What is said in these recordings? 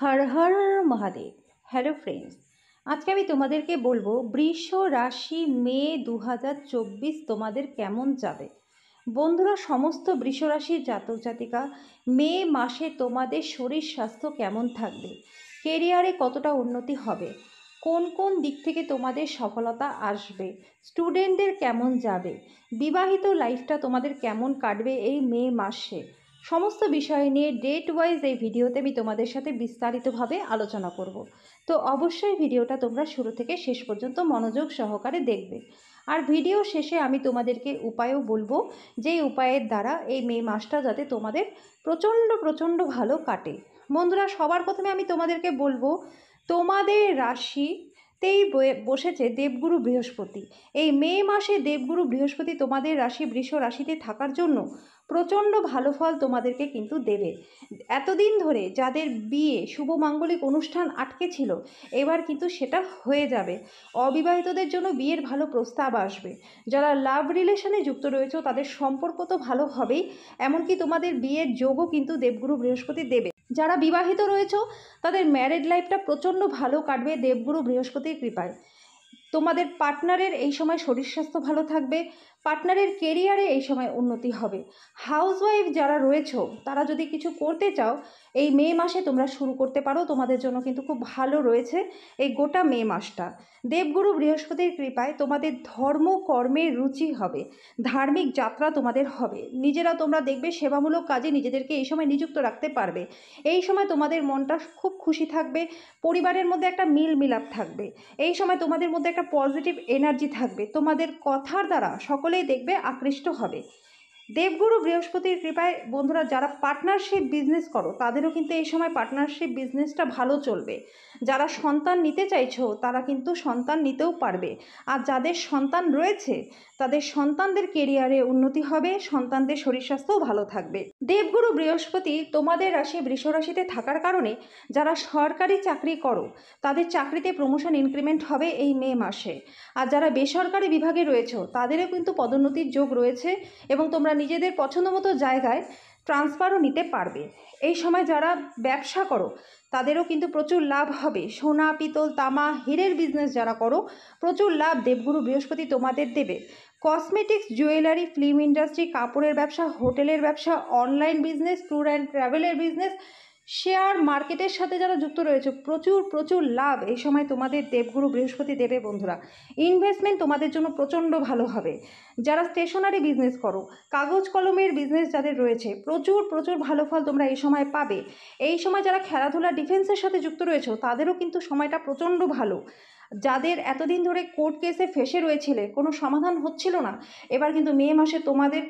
Har Har Mahadev. Hello friends, আজকে আমি তোমাদেরকে বলবো বৃষ রাশি মে 2024 তোমাদের কেমন যাবে। বন্ধুরা, সমস্ত বৃষ রাশির জাতক জাতিকা, মে মাসে তোমাদের শরীর স্বাস্থ্য কেমন থাকবে, কেরিয়ারে কতটা উন্নতি হবে, কোন কোন দিক থেকে তোমাদের সফলতা আসবে, স্টুডেন্টদের কেমন যাবে, বিবাহিত লাইফটা তোমাদের কেমন কাটবে এই মে মাসে, সমস্ত বিষয় নিয়ে ডেট ওয়াইজ এই ভিডিওতে আমি তোমাদের সাথে বিস্তারিতভাবে আলোচনা করব। তো অবশ্যই ভিডিওটা তোমরা শুরু থেকে শেষ পর্যন্ত মনোযোগ সহকারে দেখবে। আর ভিডিও শেষে আমি তোমাদেরকে উপায়ও বলবো, যেই উপায়ের দ্বারা এই মে মাসটা যাতে তোমাদের প্রচণ্ড প্রচণ্ড ভালো কাটে। বন্ধুরা, সবার প্রথমে আমি তোমাদেরকে বলবো, তোমাদের রাশিতেই বসেছে দেবগুরু বৃহস্পতি। এই মে মাসে দেবগুরু বৃহস্পতি তোমাদের রাশি বৃষ রাশিতে থাকার জন্য প্রচণ্ড ভালো ফল তোমাদেরকে কিন্তু দেবে। এতদিন ধরে যাদের বিয়ে শুভ মাঙ্গলিক অনুষ্ঠান আটকে ছিল, এবার কিন্তু সেটা হয়ে যাবে। অবিবাহিতদের জন্য বিয়ের ভালো প্রস্তাব আসবে। যারা লাভ রিলেশনে যুক্ত রয়েছে তাদের সম্পর্ক তো ভালো হবেই, এমনকি তোমাদের বিয়ের যোগও কিন্তু দেবগুরু বৃহস্পতি দেবে। যারা বিবাহিত রয়েছে তাদের ম্যারেড লাইফটা প্রচণ্ড ভালো কাটবে দেবগুরু বৃহস্পতির কৃপায়। তোমাদের পার্টনারের এই সময় শরীর স্বাস্থ্য ভালো থাকবে, পার্টনারের কেরিয়ারে এই সময় উন্নতি হবে। হাউসওয়াইফ যারা রয়েছে তারা যদি কিছু করতে চাও, এই মে মাসে তোমরা শুরু করতে পারো, তোমাদের জন্য কিন্তু খুব ভালো রয়েছে এই গোটা মে মাসটা। দেবগুরু বৃহস্পতির কৃপায় তোমাদের ধর্ম কর্মের রুচি হবে, ধার্মিক যাত্রা তোমাদের হবে, নিজেরা তোমরা দেখবে সেবামূলক কাজে নিজেদেরকে এই সময় নিযুক্ত রাখতে পারবে। এই সময় তোমাদের মনটা খুব খুশি থাকবে, পরিবারের মধ্যে একটা মিল মিলাপ থাকবে। এই সময় তোমাদের মধ্যে একটা পজিটিভ এনার্জি থাকবে, তোমাদের কথার দ্বারা সকলেই দেখবে আকৃষ্ট হবে। দেবগুরু বৃহস্পতির কৃপায় বন্ধুরা, যারা পার্টনারশিপ বিজনেস করো তাদেরও কিন্তু এই সময় পার্টনারশিপ বিজনেসটা ভালো চলবে। যারা সন্তান নিতে চাইছো তারা কিন্তু সন্তান নিতেও পারবে। আর যাদের সন্তান রয়েছে তাদের সন্তানদের কেরিয়ারে উন্নতি হবে, সন্তানদের শরীর স্বাস্থ্যও ভালো থাকবে। দেবগুরু বৃহস্পতি তোমাদের রাশি বৃষ রাশিতে থাকার কারণে যারা সরকারি চাকরি করো তাদের চাকরিতে প্রমোশন ইনক্রিমেন্ট হবে এই মে মাসে। আর যারা বেসরকারি বিভাগে রয়েছে তাদেরও কিন্তু পদোন্নতির যোগ রয়েছে এবং তোমরা নিজেদের পছন্দ মতো জায়গায় ট্রান্সফারও নিতে পারবে। এই সময় যারা ব্যবসা করো তাদেরও কিন্তু প্রচুর লাভ হবে। সোনা পিতল তামা হীরের বিজনেস যারা করো, প্রচুর লাভ দেবগুরু বৃহস্পতি তোমাদের দেবে। কসমেটিক্স, জুয়েলারি, ফিল্ম ইন্ডাস্ট্রি, কাপড়ের ব্যবসা, হোটেলের ব্যবসা, অনলাইন বিজনেস, ট্যুর অ্যান্ড ট্রাভেলের বিজনেস, শেয়ার মার্কেটের সাথে যারা যুক্ত রয়েছে প্রচুর প্রচুর লাভ এই সময় তোমাদের দেবগুরু বৃহস্পতি দেবে। বন্ধুরা, ইনভেস্টমেন্ট তোমাদের জন্য প্রচণ্ড ভালো হবে। যারা স্টেশনারি বিজনেস করো, কাগজ কলমের বিজনেস যাদের রয়েছে, প্রচুর প্রচুর ভালো ফল তোমরা এই সময় পাবে। এই সময় যারা খেলাধুলা ডিফেন্সের সাথে যুক্ত রয়েছে তাদেরও কিন্তু সময়টা প্রচণ্ড ভালো। যাদের এতদিন ধরে কোর্ট কেসে ফেসে রয়েছিলে, কোনো সমাধান হচ্ছিল না, এবার কিন্তু মে মাসে তোমাদের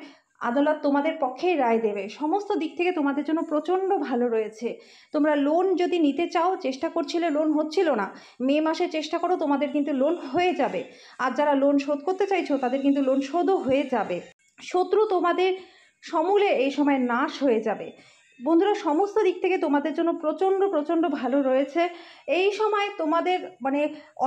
আদালত তোমাদের পক্ষেই রায় দেবে। সমস্ত দিক থেকে তোমাদের জন্য প্রচণ্ড ভালো রয়েছে। তোমরা লোন যদি নিতে চাও, চেষ্টা করছিলে লোন হচ্ছিল না, মে মাসে চেষ্টা করো, তোমাদের কিন্তু লোন হয়ে যাবে। আর যারা লোন শোধ করতে চাইছো তাদের কিন্তু লোন শোধও হয়ে যাবে। শত্রু তোমাদের সমূলে এই সময় নাশ হয়ে যাবে। বন্ধুরা, সমস্ত দিক থেকে তোমাদের জন্য প্রচণ্ড প্রচণ্ড ভালো রয়েছে। এই সময় তোমাদের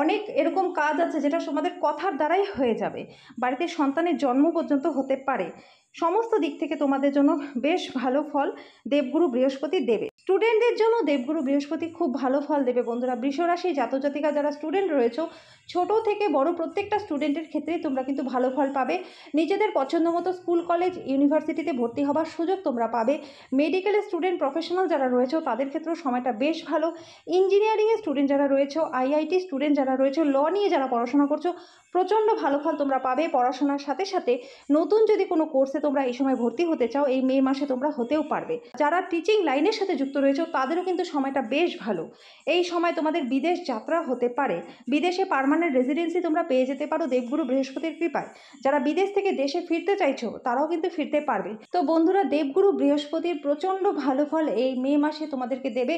অনেক এরকম কাজ আছে যেটা তোমাদের কথার দ্বারাই হয়ে যাবে। বাড়িতে সন্তানের জন্ম পর্যন্ত হতে পারে। সমস্ত দিক থেকে তোমাদের জন্য বেশ ভালো ফল দেবগুরু বৃহস্পতি দেবে। স্টুডেন্টদের জন্য দেবগুরু বৃহস্পতি খুব ভালো ফল দেবে। বন্ধুরা, বৃষ রাশি জাতক জাতিকা যারা স্টুডেন্ট রয়েছে, ছোট থেকে বড় প্রত্যেকটা স্টুডেন্টের ক্ষেত্রেই তোমরা কিন্তু ভালো ফল পাবে। নিজেদের পছন্দ মতো স্কুল কলেজ ইউনিভার্সিটিতে ভর্তি হওয়ার সুযোগ তোমরা পাবে। মেডিকেল স্টুডেন্ট প্রফেশনাল যারা রয়েছে তাদের ক্ষেত্রেও সময়টা বেশ ভালো। ইঞ্জিনিয়ারিংয়ের স্টুডেন্ট যারা রয়েছে, আইআইটি স্টুডেন্ট যারা রয়েছে, ল নিয়ে যারা পড়াশোনা করছো, প্রচণ্ড ভালো ফল তোমরা পাবে। পড়াশোনার সাথে সাথে নতুন যদি কোনো কোর্সে তোমরা এই সময় ভর্তি হতে চাও, এই মে মাসে তোমরা হতেও পারবে। যারা টিচিং লাইনের সাথে যুক্ত রয়েছে তাদেরও কিন্তু সময়টা বেশ ভালো। এই সময় তোমাদের বিদেশ যাত্রা হতে পারে, বিদেশে পার্মানেন্ট রেসিডেন্সি তোমরা পেয়ে যেতে পারো দেবগুরু বৃহস্পতির কৃপায়। যারা বিদেশ থেকে দেশে ফিরতে চাইছো তারাও কিন্তু ফিরতে পারবে। তো বন্ধুরা, দেবগুরু বৃহস্পতির প্রচণ্ড ভালো ফল এই মে মাসে তোমাদেরকে দেবে।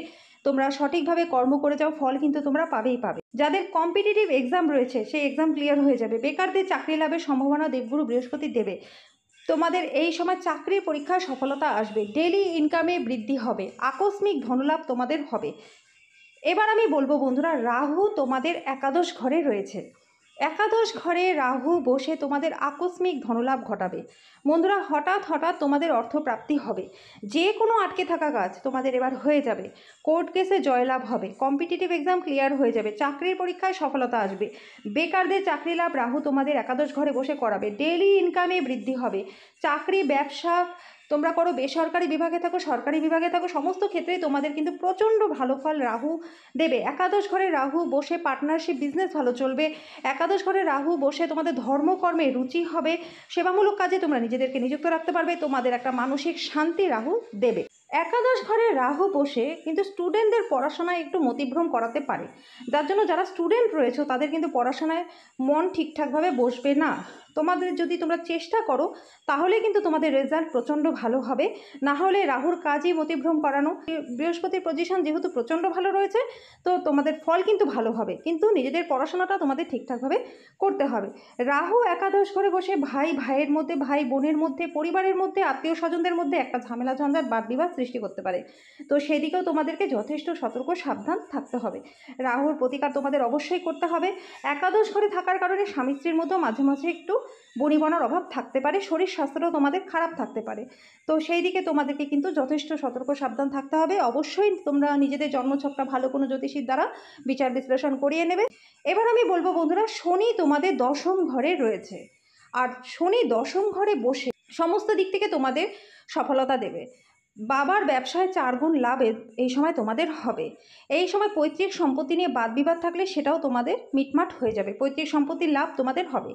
তোমরা সঠিকভাবে কর্ম করে যাও, ফল কিন্তু তোমরা পাবেই পাবে। যাদের কম্পিটিটিভ এক্সাম রয়েছে সেই এক্সাম ক্লিয়ার হয়ে যাবে। বেকারদের চাকরি লাভের সম্ভাবনা দেবগুরু বৃহস্পতি দেবে। তোমাদের এই সময় চাকরি পরীক্ষায় সফলতা আসবে, ডেইলি ইনকামে বৃদ্ধি হবে, আকস্মিক ধনলাভ তোমাদের হবে। এবার আমি বলবো বন্ধুরা, রাহু তোমাদের একাদশ ঘরে রয়েছে। একাদশ ঘরে রাহু বসে তোমাদের আকস্মিক ধনলাভ ঘটাবে। বন্ধুরা, হঠাৎ হঠাৎ তোমাদের অর্থপ্রাপ্তি হবে। যে কোনো আটকে থাকা কাজ তোমাদের এবার হয়ে যাবে। কোর্ট কেসে জয়লাভ হবে। কম্পিটিটিভ এক্সাম ক্লিয়ার হয়ে যাবে। চাকরির পরীক্ষায় সফলতা আসবে। বেকারদের চাকরি লাভ রাহু তোমাদের একাদশ ঘরে বসে করাবে। ডেইলি ইনকামে বৃদ্ধি হবে। চাকরি, ব্যবসা তোমরা করো, বেসরকারি বিভাগে থাকো, সরকারি বিভাগে থাকো, সমস্ত ক্ষেত্রেই তোমাদের কিন্তু প্রচণ্ড ভালো ফল রাহু দেবে। একাদশ ঘরে রাহু বসে পার্টনারশিপ বিজনেস ভালো চলবে। একাদশ ঘরে রাহু বসে তোমাদের ধর্মকর্মে রুচি হবে। সেবামূলক কাজে তোমরা নিজেদেরকে নিযুক্ত রাখতে পারবে। তোমাদের একটা মানসিক শান্তি রাহু দেবে। একাদশ ঘরে রাহু বসে কিন্তু স্টুডেন্টদের পড়াশোনায় একটু মতিভ্রম করাতে পারে, যার জন্য যারা স্টুডেন্ট রয়েছে তাদের কিন্তু পড়াশোনায় মন ঠিকঠাকভাবে বসবে না। তোমাদের যদি তোমরা চেষ্টা করো তাহলে কিন্তু তোমাদের রেজাল্ট প্রচণ্ড ভালো হবে। না হলে রাহুর কাজই মতিভ্রম করানো। বৃহস্পতির পজিশন যেহেতু প্রচণ্ড ভালো রয়েছে, তো তোমাদের ফল কিন্তু ভালো হবে, কিন্তু নিজেদের পড়াশোনাটা তোমাদের ঠিকঠাকভাবে করতে হবে। রাহু একাদশ ঘরে বসে ভাই ভাইয়ের মধ্যে, ভাই বোনের মধ্যে, পরিবারের মধ্যে, আত্মীয় স্বজনদের মধ্যে একটা ঝামেলা ঝঞ্ঝাট বাদ বিবাদ সৃষ্টি করতে পারে। তো সেদিকেও তোমাদেরকে যথেষ্ট সতর্ক সাবধান থাকতে হবে। রাহুর প্রতিকার তোমাদের অবশ্যই করতে হবে। একাদশ ঘরে থাকার কারণে স্বামী স্ত্রীর মধ্যেও মাঝে মাঝে একটু বনিবনার অভাব থাকতে পারে। শরীর স্বাস্থ্যটাও তোমাদের খারাপ থাকতে পারে। তো সেই দিকে তোমাদেরকে কিন্তু যথেষ্ট সতর্ক সাবধান থাকতে হবে। অবশ্যই তোমরা নিজেদের জন্মছকটা ভালো কোনো জ্যোতিষীর দ্বারা বিচার বিশ্লেষণ করিয়ে নেবে। এবার আমি বলবো বন্ধুরা, শনি তোমাদের দশম ঘরে রয়েছে, আর শনি দশম ঘরে বসে সমস্ত দিক থেকে তোমাদের সফলতা দেবে। বাবার ব্যবসায় 4 গুণ লাভ এই সময় তোমাদের হবে। এই সময় পৈতৃক সম্পত্তি নিয়ে বাদ বিবাদ থাকলে সেটাও তোমাদের মিটমাট হয়ে যাবে। পৈতৃক সম্পত্তির লাভ তোমাদের হবে।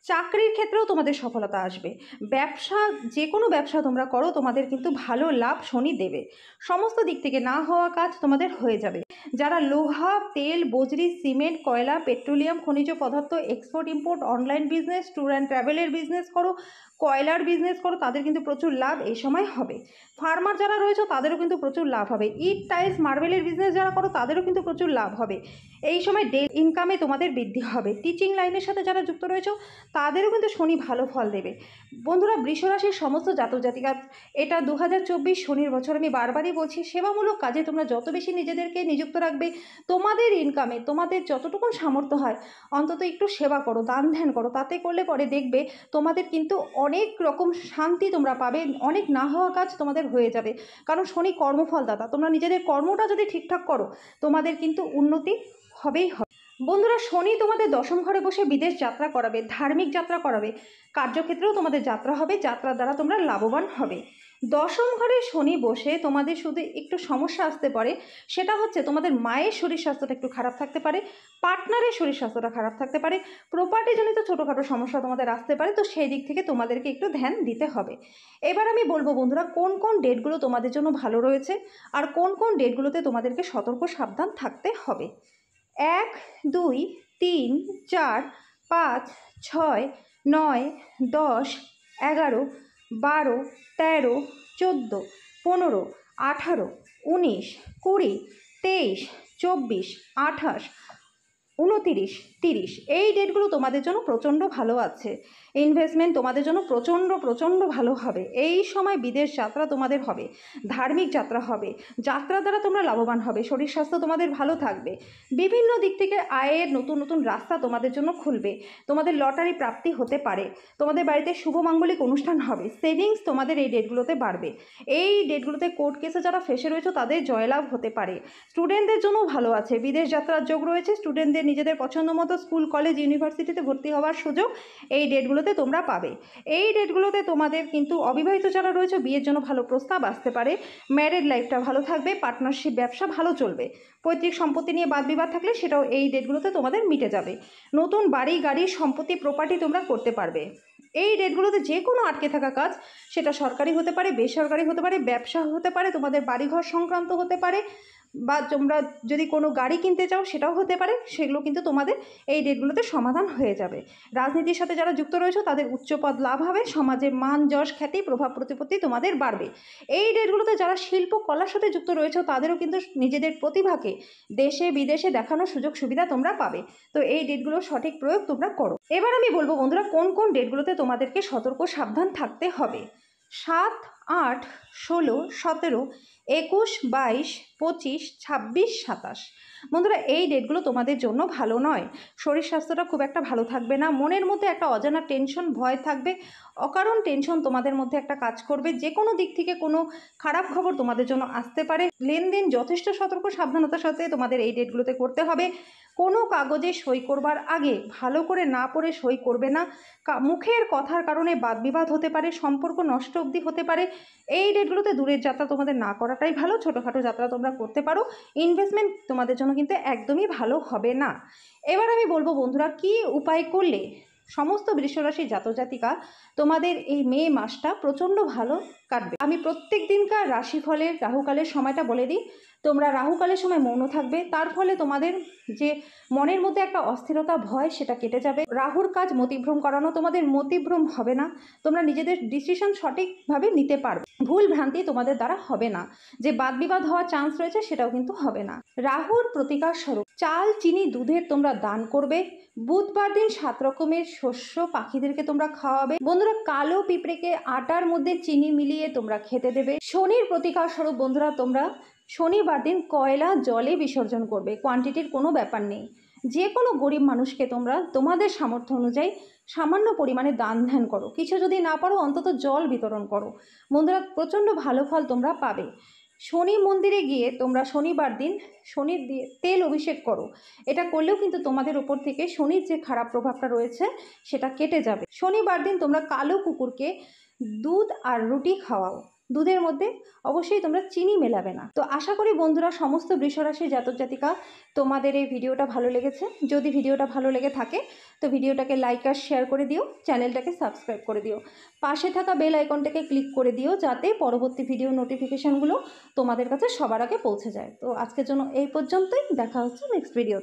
চাকরির ক্ষেত্রেও তোমাদের সফলতা আসবে। ব্যবসা, যে কোনো ব্যবসা তোমরা করো, তোমাদের কিন্তু ভালো লাভ শনি দেবে। সমস্ত দিক থেকে না হওয়া কাজ তোমাদের হয়ে যাবে। যারা লোহা, তেল, বজরি, সিমেন্ট, কয়লা, পেট্রোলিয়াম, খনিজ পদার্থ, export import, online business, tour and ট্রাভেলের বিজনেস করো, কয়লার বিজনেস করো, তাদের কিন্তু প্রচুর লাভ এই সময় হবে। ফার্মার যারা রয়েছে তাদেরও কিন্তু প্রচুর লাভ হবে। ইট, টাইলস, মার্বেলের বিজনেস যারা করো তাদেরও কিন্তু প্রচুর লাভ হবে। এই সময় ইনকামে তোমাদের বৃদ্ধি হবে। টিচিং লাইনের সাথে যারা যুক্ত রয়েছে তাদেরও কিন্তু শনি ভালো ফল দেবে। বন্ধুরা, বৃষ রাশির সমস্ত জাতক জাতিকা, এটা 2024 শনির বছর। আমি বারবারই বলছি, সেবামূলক কাজে তোমরা যত বেশি নিজেদেরকে নিযুক্ত রাখবে, তোমাদের ইনকামে তোমাদের যতটুকু সামর্থ্য হয় অন্তত একটু সেবা করো, দান ধ্যান করো। তাতে করলে পরে দেখবে তোমাদের কিন্তু অনেক রকম শান্তি তোমরা পাবে। অনেক না হওয়া কাজ তোমাদের হয়ে যাবে, কারণ শনি কর্মফলদাতা। তোমরা নিজেদের কর্মটা যদি ঠিকঠাক করো তোমাদের কিন্তু উন্নতি হবেই হবে। বন্ধুরা, শনি তোমাদের দশম ঘরে বসে বিদেশ যাত্রা করাবে, ধার্মিক যাত্রা করাবে। কার্যক্ষেত্রেও তোমাদের যাত্রা হবে, যাত্রার দ্বারা তোমরা লাভবান হবে। দশম ঘরে শনি বসে তোমাদের শুধু একটু সমস্যা আসতে পারে, সেটা হচ্ছে তোমাদের মায়ের শরীর স্বাস্থ্যটা একটু খারাপ থাকতে পারে, পার্টনারের শরীর স্বাস্থ্যটা খারাপ থাকতে পারে, প্রপার্টিজনিত ছোটোখাটো সমস্যা তোমাদের আসতে পারে। তো সেই দিক থেকে তোমাদেরকে একটু ধ্যান দিতে হবে। এবার আমি বলবো বন্ধুরা, কোন কোন ডেটগুলো তোমাদের জন্য ভালো রয়েছে আর কোন কোন ডেটগুলোতে তোমাদেরকে সতর্ক সাবধান থাকতে হবে। 1, 2, 3, 4, 5, 6, 9, 10, 11, 12, 13, 14, 15, 18, 19, 20, 23, 24, 28, 29, 30, এই ডেটগুলো তোমাদের জন্য প্রচণ্ড ভালো আছে। ইনভেস্টমেন্ট তোমাদের জন্য প্রচণ্ড ভালো হবে। এই সময় বিদেশ যাত্রা তোমাদের হবে, ধার্মিক যাত্রা হবে, যাত্রার দ্বারা তোমরা লাভবান হবে। শরীর স্বাস্থ্য তোমাদের ভালো থাকবে। বিভিন্ন দিক থেকে আয়ের নতুন নতুন রাস্তা তোমাদের জন্য খুলবে। তোমাদের লটারি প্রাপ্তি হতে পারে। তোমাদের বাড়িতে শুভ মাঙ্গলিক অনুষ্ঠান হবে। সেভিংস তোমাদের এই ডেটগুলোতে বাড়বে। এই ডেটগুলোতে কোর্ট কেসে যারা ফেসে রয়েছে তাদের জয়লাভ হতে পারে। স্টুডেন্টদের জন্য ভালো আছে, বিদেশ যাত্রার যোগ রয়েছে। স্টুডেন্টদের নিজেদের পছন্দ মতো স্কুল, কলেজ, ইউনিভার্সিটিতে ভর্তি হওয়ার সুযোগ এই ডেটগুলোতে তোমরা পাবে। এই ডেটগুলোতে তোমাদের কিন্তু অবিবাহিত যারা রয়েছে বিয়ের জন্য ভালো প্রস্তাব আসতে পারে। ম্যারেড লাইফটা ভালো থাকবে। পার্টনারশিপ ব্যবসা ভালো চলবে। পৈতৃক সম্পত্তি নিয়ে বাদ বিবাদ থাকলে সেটাও এই ডেটগুলোতে তোমাদের মিটে যাবে। নতুন বাড়ি, গাড়ি, সম্পত্তি, প্রপার্টি তোমরা করতে পারবে। এই ডেটগুলোতে যে কোনো আটকে থাকা কাজ, সেটা সরকারি হতে পারে, বেসরকারি হতে পারে, ব্যবসা হতে পারে, তোমাদের বাড়িঘর সংক্রান্ত হতে পারে, বা তোমরা যদি কোনো গাড়ি কিনতে চাও সেটাও হতে পারে, সেগুলো কিন্তু তোমাদের এই ডেটগুলোতে সমাধান হয়ে যাবে। রাজনীতির সাথে যারা যুক্ত রয়েছে তাদের উচ্চপদ লাভ হবে। সমাজে মান, যশ, খ্যাতি, প্রভাব প্রতিপত্তি তোমাদের বাড়বে। এই ডেটগুলোতে যারা শিল্প কলার সাথে যুক্ত রয়েছে তাদেরও কিন্তু নিজেদের প্রতিভাকে দেশে বিদেশে দেখানোর সুযোগ সুবিধা তোমরা পাবে। তো এই ডেটগুলোর সঠিক প্রয়োগ তোমরা করো। এবার আমি বলবো বন্ধুরা, কোন কোন ডেটগুলোতে তোমাদেরকে সতর্ক সাবধান থাকতে হবে। 7, 8, 16, 17, 21, 22, 25, 26, 27। বন্ধুরা এই ডেটগুলো তোমাদের জন্য ভালো নয়। শরীর স্বাস্থ্যটা খুব একটা ভালো থাকবে না, মনের মধ্যে একটা অজানা টেনশন ভয় থাকবে, অকারণ টেনশন তোমাদের মধ্যে একটা কাজ করবে, যে কোনো দিক থেকে কোনো খারাপ খবর তোমাদের জন্য আসতে পারে। লেনদেন যথেষ্ট সতর্ক সাবধানতার সাথে তোমাদের এই ডেটগুলোতে করতে হবে। কোনো কাগজে সই করবার আগে ভালো করে না পড়ে সই করবে না। মুখের কথার কারণে বাদবিবাদ হতে পারে, সম্পর্ক নষ্ট অবধি হতে পারে। এই ডেটগুলোতে দূরের যাত্রা তোমাদের না করাটাই ভালো। ছোটোখাটো যাত্রা তোমরা করতে পারো, ইনভেস্টমেন্ট তোমাদের জন্য কিন্তু একদমই ভালো হবে না। এবার আমি বলবো বন্ধুরা, কি উপায় করলে সমস্ত বৃষরাশি জাতক জাতিকা তোমাদের এই মে মাসটা প্রচণ্ড ভালো কাটবে। আমি প্রত্যেক দিনকার রাশিফলের রাহুকালের সময়টা বলে দিই। তোমরা রাহুকালের সময় মৌন থাকবে, তার ফলে তোমাদের যে মনের মধ্যে একটা অস্থিরতা ভয় সেটা কেটে যাবে। রাহুর কাজ মতিভ্রম করানো, তোমাদের মতিভ্রম হবে না, তোমরা নিজেদের ডিসিশন সঠিকভাবে নিতে পারবে, ভুল ভ্রান্তি তোমাদের দ্বারা হবে না, যে বাদবিবাদ হওয়ার চান্স রয়েছে সেটাও কিন্তু হবে না। রাহুর প্রতিকার স্বরূপ চাল, চিনি, দুধের তোমরা দান করবে। বুধবার দিন 7 রকমের শস্য পাখিদেরকে তোমরা খাওয়াবে। বন্ধুরা কালো পিঁপড়েকে আটার মধ্যে চিনি মিলিয়ে তোমরা খেতে দেবে। শনির প্রতিকার স্বরূপ বন্ধুরা তোমরা শনিবার দিন কয়লা জলে বিসর্জন করবে। কোয়ান্টিটির কোনো ব্যাপার নেই, যে কোনো গরিব মানুষকে তোমরা তোমাদের সামর্থ্য অনুযায়ী সামান্য পরিমাণে দান ধ্যান করো। কিছু যদি না পারো অন্তত জল বিতরণ করো। বন্ধুরা প্রচণ্ড ভালো ফল তোমরা পাবে। শনি মন্দিরে গিয়ে তোমরা শনিবার দিন শনির দিয়ে তেল অভিষেক করো। এটা করলেও কিন্তু তোমাদের উপর থেকে শনির যে খারাপ প্রভাবটা রয়েছে সেটা কেটে যাবে। শনিবার দিন তোমরা কালো কুকুরকে দুধ আর রুটি খাওয়াও। দুধের মধ্যে অবশ্যই তোমরা চিনি মেলাবে না। তো আশা করি বন্ধুরা সমস্ত বৃষরাশি জাতক জাতিকা তোমাদের এই ভিডিওটা ভালো লেগেছে। যদি ভিডিওটা ভালো লেগে থাকে তো ভিডিওটাকে লাইক আর শেয়ার করে দিও, চ্যানেলটাকে সাবস্ক্রাইব করে দিও, পাশে থাকা বেল আইকনটাকে ক্লিক করে দিও যাতে পরবর্তী ভিডিও নোটিফিকেশানগুলো তোমাদের কাছে সবার আগে পৌঁছে যায়। তো আজকের জন্য এই পর্যন্তই, দেখা হচ্ছে নেক্সট ভিডিও।